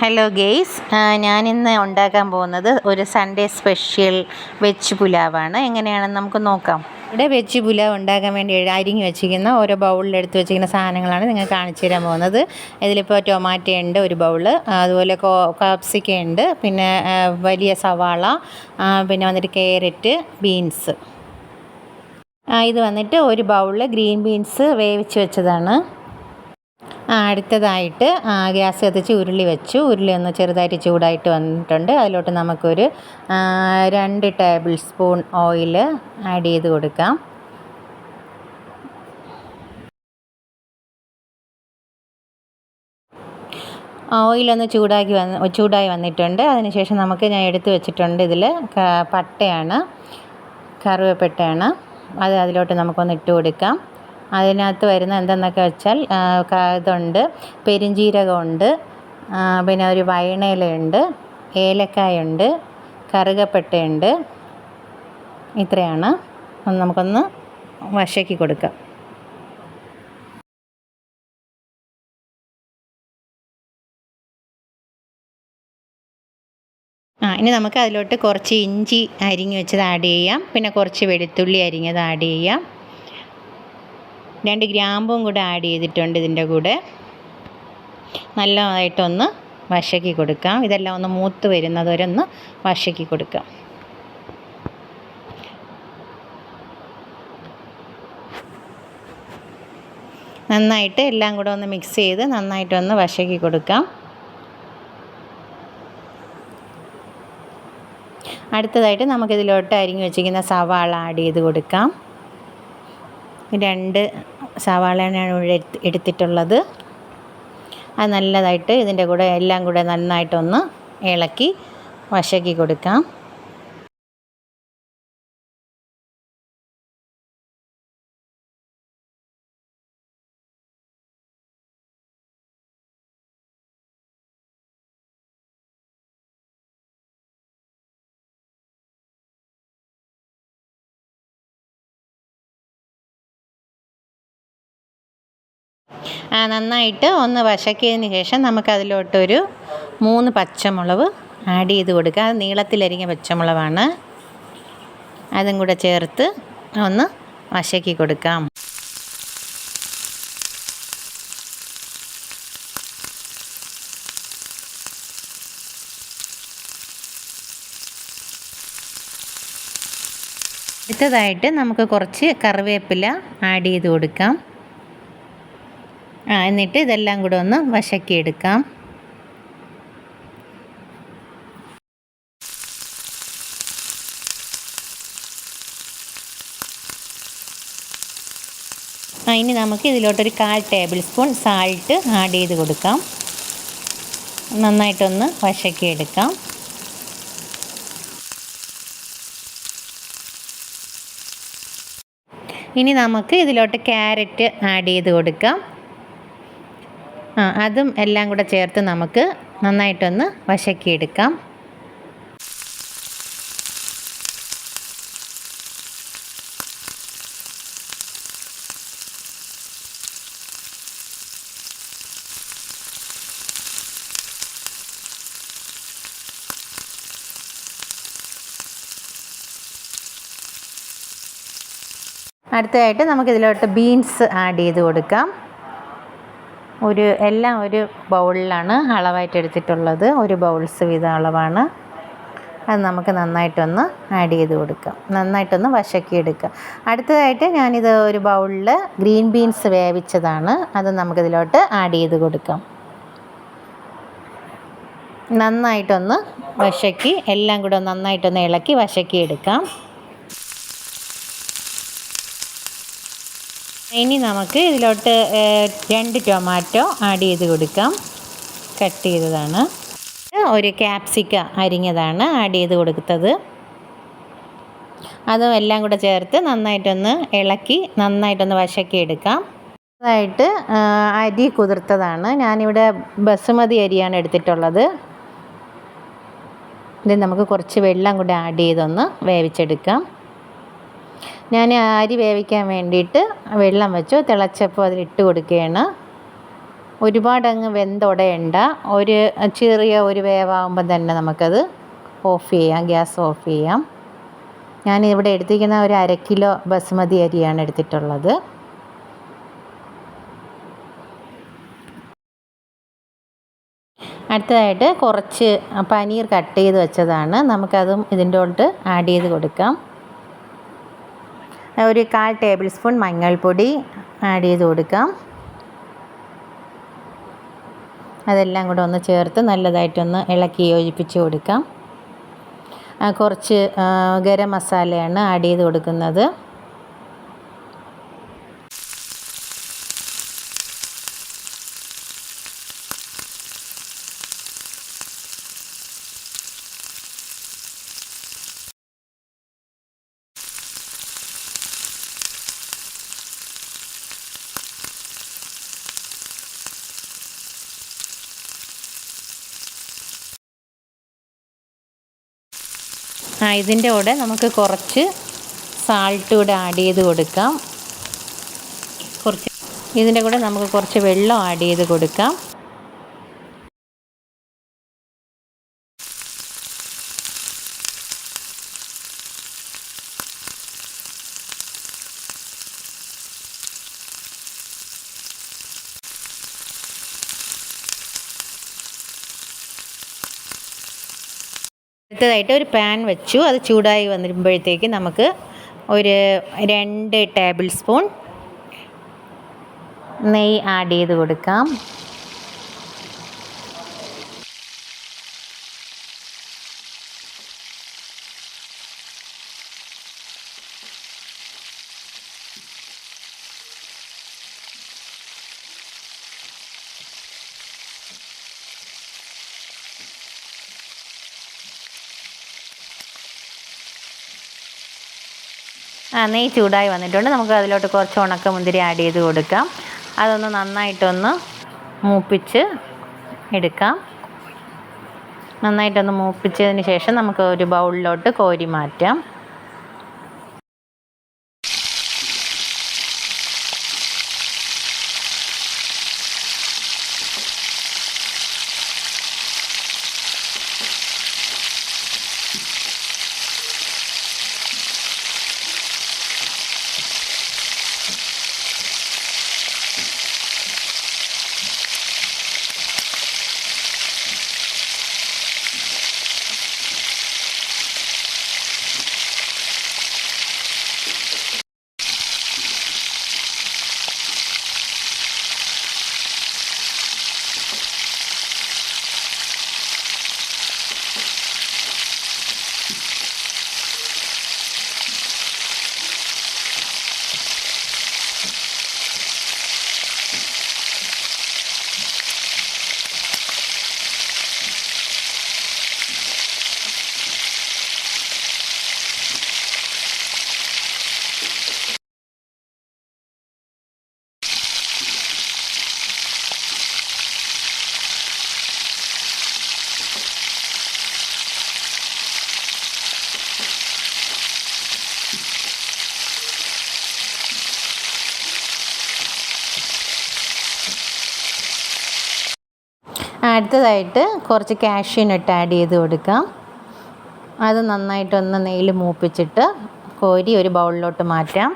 Hello guys, ഞാനിന്ന് ഉണ്ടാക്കാൻ പോകുന്നത് ഒരു സൺഡേ സ്പെഷ്യൽ വെജ് പുലാവാണ്. എങ്ങനെയാണെന്ന് നമുക്ക് നോക്കാം. ഇവിടെ വെജ് പുലാവ് ഉണ്ടാക്കാൻ വേണ്ടി അരിഞ്ഞ് വെച്ചിരിക്കുന്ന ഓരോ ബൗളിലെടുത്ത് വെച്ചിരിക്കുന്ന സാധനങ്ങളാണ് നിങ്ങൾ കാണിച്ചു തരാൻ പോകുന്നത്. ഇതിലിപ്പോൾ ടൊമാറ്റോ ഉണ്ട് ഒരു ബൗള്, അതുപോലെ കാപ്സിക്കം ഉണ്ട്, പിന്നെ വലിയ സവാള, പിന്നെ വന്നിട്ട് ക്യാരറ്റ്, ബീൻസ്. ഇത് വന്നിട്ട് ഒരു ബൗളിൽ ഗ്രീൻ ബീൻസ് വേവിച്ച് വെച്ചതാണ്. അടുത്തതായിട്ട് ഗ്യാസ് കത്തിച്ച് ഉരുളി വെച്ചു. ഉരുളി ഒന്ന് ചെറുതായിട്ട് ചൂടായിട്ട് വന്നിട്ടുണ്ട്. അതിലോട്ട് നമുക്കൊരു 2 ടേബിൾ സ്പൂൺ ഓയിൽ ആഡ് ചെയ്ത് കൊടുക്കാം. ഓയിലൊന്ന് ചൂടായി വന്നിട്ടുണ്ട്. അതിനുശേഷം ഞാൻ എടുത്ത് വെച്ചിട്ടുണ്ട്. ഇതിൽ പട്ടയാണ്, കറുവപ്പട്ടയാണ്. അതിലോട്ട് നമുക്കൊന്ന് ഇട്ട് കൊടുക്കാം. അതിനകത്ത് വരുന്ന എന്തെന്നൊക്കെ വെച്ചാൽ ഇതുണ്ട്, പെരുംജീരകമുണ്ട്, പിന്നെ ഒരു വയണയിലയുണ്ട്, ഏലക്കായുണ്ട്, കറുകപ്പട്ടയുണ്ട്. ഇത്രയാണ്. നമുക്കൊന്ന് വശക്കി കൊടുക്കാം. ഇനി നമുക്ക് അതിലോട്ട് കുറച്ച് ഇഞ്ചി അരിഞ്ഞ് വെച്ചത് ആഡ് ചെയ്യാം. പിന്നെ കുറച്ച് വെളുത്തുള്ളി അരിഞ്ഞത് ആഡ് ചെയ്യാം. 2 ഗ്രാമ്പും കൂടെ ആഡ് ചെയ്തിട്ടുണ്ട്. ഇതിൻ്റെ കൂടെ നല്ലതായിട്ടൊന്ന് വശക്കി കൊടുക്കാം. ഇതെല്ലാം ഒന്ന് മൂത്ത് വരുന്നത് വരെ ഒന്ന് വശക്കി കൊടുക്കാം. നന്നായിട്ട് എല്ലാം കൂടെ ഒന്ന് മിക്സ് ചെയ്ത് നന്നായിട്ടൊന്ന് വശക്കി കൊടുക്കാം. അടുത്തതായിട്ട് നമുക്കിതിലോട്ട് അരിഞ്ഞ് വെച്ചിരിക്കുന്ന സവാള ആഡ് ചെയ്ത് കൊടുക്കാം. 2 സവാളയാണ് ഇവിടെ എടുത്തിട്ടുള്ളത്. അത് നല്ലതായിട്ട് ഇതിൻ്റെ കൂടെ എല്ലാം കൂടെ നന്നായിട്ടൊന്ന് ഇളക്കി വശക്കി കൊടുക്കാം. നന്നായിട്ട് ഒന്ന് വശക്കിയതിന് ശേഷം നമുക്കതിലോട്ടൊരു 3 പച്ചമുളക് ആഡ് ചെയ്ത് കൊടുക്കുക. അത് നീളത്തിലരിഞ്ഞ പച്ചമുളകാണ്. അതും കൂടെ ചേർത്ത് ഒന്ന് വശക്കി കൊടുക്കാം. അടുത്തതായിട്ട് നമുക്ക് കുറച്ച് കറിവേപ്പില ആഡ് ചെയ്ത് കൊടുക്കാം. എന്നിട്ട് ഇതെല്ലാം കൂടെ ഒന്ന് വശക്കിയെടുക്കാം. ഇനി നമുക്ക് ഇതിലോട്ടൊരു 1/4 ടേബിൾ സ്പൂൺ സാൾട്ട് ആഡ് ചെയ്ത് കൊടുക്കാം. നന്നായിട്ടൊന്ന് വശക്കിയെടുക്കാം. ഇനി നമുക്ക് ഇതിലോട്ട് ക്യാരറ്റ് ആഡ് ചെയ്ത് കൊടുക്കാം. അതും എല്ലാം കൂടെ ചേർത്ത് നമുക്ക് നന്നായിട്ടൊന്ന് വശക്കിയെടുക്കാം. അടുത്തതായിട്ട് നമുക്കിതിലോട്ട് ബീൻസ് ആഡ് ചെയ്ത് കൊടുക്കാം. എല്ലാം ഒരു ബൗളിലാണ് അളവായിട്ട് എടുത്തിട്ടുള്ളത്. 1 ബൗൾസ് വീതം അളവാണ്. അത് നമുക്ക് നന്നായിട്ടൊന്ന് ആഡ് ചെയ്ത് കൊടുക്കാം. നന്നായിട്ടൊന്ന് വശക്കിയെടുക്കാം. അടുത്തതായിട്ട് ഞാനിത് ഒരു ബൗളിൽ ഗ്രീൻ ബീൻസ് വേവിച്ചതാണ്. അത് നമുക്കിതിലോട്ട് ആഡ് ചെയ്ത് കൊടുക്കാം. നന്നായിട്ടൊന്ന് വശക്കി എല്ലാം കൂടെ നന്നായിട്ടൊന്ന് ഇളക്കി വശക്കിയെടുക്കാം. ഇനി നമുക്ക് ഇതിലോട്ട് 2 ടൊമാറ്റോ ആഡ് ചെയ്ത് കൊടുക്കാം. കട്ട് ചെയ്തതാണ്. ഒരു ക്യാപ്സിക്കം അരിഞ്ഞതാണ് ആഡ് ചെയ്ത് കൊടുത്തത്. അതും എല്ലാം കൂടെ ചേർത്ത് നന്നായിട്ടൊന്ന് ഇളക്കി നന്നായിട്ടൊന്ന് വശക്കിയെടുക്കാം. അതായിട്ട് അരി കുതിർത്തതാണ്. ഞാനിവിടെ ബസുമതി അരിയാണ് എടുത്തിട്ടുള്ളത്. ഇത് നമുക്ക് കുറച്ച് വെള്ളം കൂടെ ആഡ് ചെയ്തൊന്ന് വേവിച്ചെടുക്കാം. ഞാൻ അരി വേവിക്കാൻ വേണ്ടിയിട്ട് വെള്ളം വെച്ചു. തിളച്ചപ്പോൾ അതിലിട്ട് കൊടുക്കുകയാണ്. ഒരുപാടങ്ങ് വെന്തുടയണ്ട. ഒരു ചെറിയ ഒരു വേവാകുമ്പം തന്നെ നമുക്കത് ഓഫ് ചെയ്യാം, ഗ്യാസ് ഓഫ് ചെയ്യാം. ഞാനിവിടെ എടുത്തിരിക്കുന്ന ഒരു 1/2 കിലോ ബസുമതി അരിയാണ് എടുത്തിട്ടുള്ളത്. അടുത്തതായിട്ട് കുറച്ച് പനീർ കട്ട് ചെയ്ത് വെച്ചതാണ്, നമുക്കതും ഇതിൻ്റെ കൂടെ ആഡ് ചെയ്ത് കൊടുക്കാം. ഒരു 1/4 ടേബിൾ സ്പൂൺ മഞ്ഞൾപ്പൊടി ആഡ് ചെയ്ത് കൊടുക്കാം. അതെല്ലാം കൂടെ ഒന്ന് ചേർത്ത് നല്ലതായിട്ടൊന്ന് ഇളക്കി യോജിപ്പിച്ച് കൊടുക്കാം. കുറച്ച് ഗരം മസാലയാണ് ആഡ് ചെയ്ത് കൊടുക്കുന്നത്. ഇതിൻ്റെ കൂടെ നമുക്ക് കുറച്ച് സാൾട്ട് കൂടെ ആഡ് ചെയ്ത് കൊടുക്കാം. ഇതിൻ്റെ കൂടെ നമുക്ക് കുറച്ച് വെള്ളം ആഡ് ചെയ്ത് കൊടുക്കാം. അടുത്തതായിട്ട് ഒരു പാൻ വെച്ചു. അത് ചൂടായി വരുമ്പോഴത്തേക്ക് നമുക്ക് ഒരു 2 ടേബിൾ സ്പൂൺ നെയ്യ് ആഡ് ചെയ്ത് കൊടുക്കാം. നെയ്യ് ചൂടായി വന്നിട്ടുണ്ട്. നമുക്ക് അതിലോട്ട് കുറച്ച് ഉണക്കമുന്തിരി ആഡ് ചെയ്ത് കൊടുക്കാം. അതൊന്ന് നന്നായിട്ടൊന്ന് മൂപ്പിച്ച് എടുക്കാം. നന്നായിട്ടൊന്ന് മൂപ്പിച്ചതിന് ശേഷം നമുക്ക് ഒരു ബൗളിലോട്ട് കോരി മാറ്റാം. അടുത്തതായിട്ട് കുറച്ച് കാഷ്യൂ നട്ട് ആഡ് ചെയ്ത് കൊടുക്കാം. അത് നന്നായിട്ടൊന്ന് നെയ്യിൽ മൂപ്പിച്ചിട്ട് കോരി ഒരു ബൗളിലോട്ട് മാറ്റാം.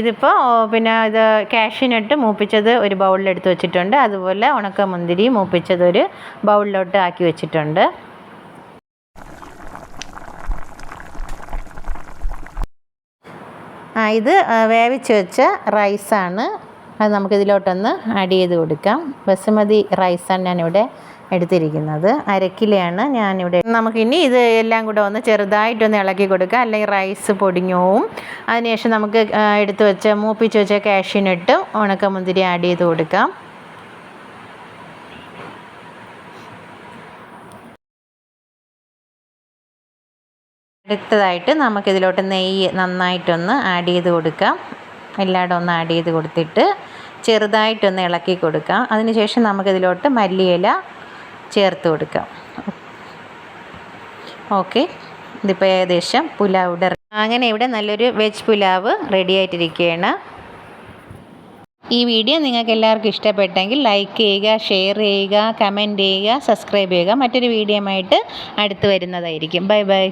ഇതിപ്പോൾ ഇത് കാഷ്യൂ നട്ട് മൂപ്പിച്ചത് ഒരു ബൗളിലെടുത്ത് വെച്ചിട്ടുണ്ട്. അതുപോലെ ഉണക്കമുന്തിരി മൂപ്പിച്ചത് ഒരു ബൗളിലോട്ട് ആക്കി വെച്ചിട്ടുണ്ട്. ഇത് വേവിച്ച് വെച്ച റൈസാണ്. അത് നമുക്കിതിലോട്ടൊന്ന് ആഡ് ചെയ്ത് കൊടുക്കാം. ബസുമതി റൈസാണ് ഞാനിവിടെ എടുത്തിരിക്കുന്നത്. 1/2 കിലോയാണ് ഞാനിവിടെ. നമുക്കിനി ഇത് എല്ലാം കൂടെ ഒന്ന് ചെറുതായിട്ടൊന്ന് ഇളക്കി കൊടുക്കാം, അല്ലെങ്കിൽ റൈസ് പൊടിഞ്ഞു പോവും. അതിനുശേഷം നമുക്ക് എടുത്ത് വെച്ച മൂപ്പിച്ച് വെച്ച കാഷ്യൂനട്ടും ഉണക്കമുന്തിരി ആഡ് ചെയ്ത് കൊടുക്കാം. അടുത്തതായിട്ട് നമുക്കിതിലോട്ട് നെയ്യ് നന്നായിട്ടൊന്ന് ആഡ് ചെയ്ത് കൊടുക്കാം. എല്ലായിടും ഒന്ന് ആഡ് ചെയ്ത് കൊടുത്തിട്ട് ചെറുതായിട്ടൊന്ന് ഇളക്കി കൊടുക്കാം. അതിനുശേഷം നമുക്കിതിലോട്ട് മല്ലിയില ചേർത്ത് കൊടുക്കാം. ഓക്കെ, ഇതിപ്പോൾ ഏകദേശം പുലാവ് അങ്ങനെ ഇവിടെ നല്ലൊരു വെജ് പുലാവ് റെഡി ആയിട്ടിരിക്കുകയാണ്. ഈ വീഡിയോ നിങ്ങൾക്ക് എല്ലാവർക്കും ഇഷ്ടപ്പെട്ടെങ്കിൽ ലൈക്ക് ചെയ്യുക, ഷെയർ ചെയ്യുക, കമൻറ്റ് ചെയ്യുക, സബ്സ്ക്രൈബ് ചെയ്യുക. മറ്റൊരു വീഡിയോയുമായിട്ട് അടുത്ത് വരുന്നതായിരിക്കും. Bye bye.